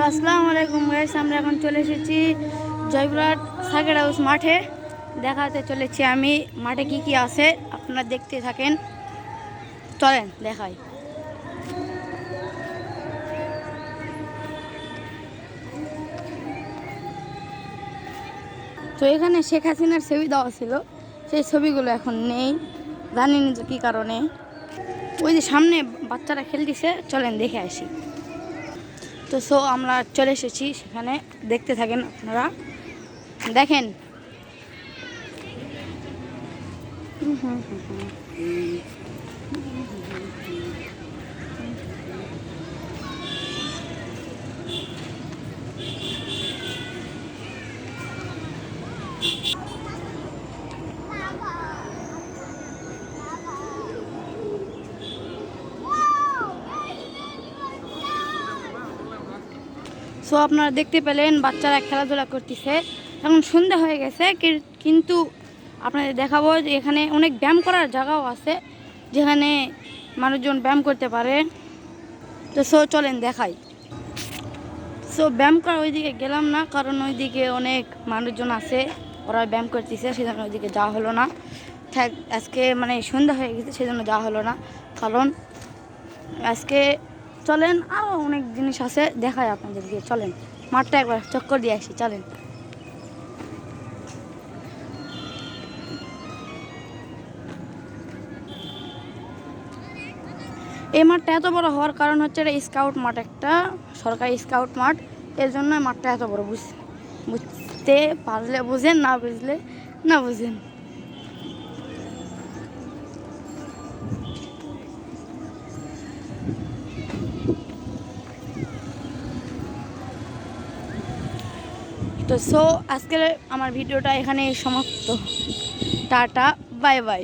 আসসালামু আলাইকুম গাইস, আমরা এখন চলে এসেছি জয়পুরহাট সার্কিট হাউস মাঠে। দেখাতে চলেছি আমি মাঠে কি কি আছে, আপনারা দেখতে থাকেন। চলেন দেখাই। তো এখানে শেখ হাসিনার ছবি দেওয়া ছিল, সেই ছবিগুলো এখন নেই, জানি না তো কী কারণে। ওই যে সামনে বাচ্চারা খেলতেছে, চলেন দেখে আসি। তো আমরা চলে এসেছি সেখানে, দেখতে থাকেন আপনারা, দেখেন। আপনারা দেখতে পেলেন বাচ্চারা খেলাধুলা করতেছে। এখন সন্ধ্যা হয়ে গেছে, কিন্তু আপনাদের দেখাবো যে এখানে অনেক ব্যায়াম করার জায়গাও আছে, যেখানে মানুষজন ব্যায়াম করতে পারে। তো চলেন দেখাই। ব্যায়াম করা ওইদিকে গেলাম না, কারণ ওইদিকে অনেক মানুষজন আছে, ওরা ব্যায়াম করতেছে, সেজন্য ওইদিকে যাওয়া হলো না। আজকে মানে সন্ধ্যা হয়ে গেছে, সেজন্য যাওয়া হলো না। কারণ আজকে চলেন, আরও অনেক জিনিস আছে, দেখায় আপনাদেরকে। চলেন মাঠটা একবার চক্কর দিয়ে আসি, চলেন। এই মাঠটা এত বড় হওয়ার কারণ হচ্ছে এটা স্কাউট মাঠ, একটা সরকারি স্কাউট মাঠ। এর জন্য মাঠটা এত বড়। বুঝতে পারলে বুঝেন, না বুঝলে না বুঝেন। তো আজকের আমার ভিডিওটা এখানে সমাপ্ত। Tata, bye bye.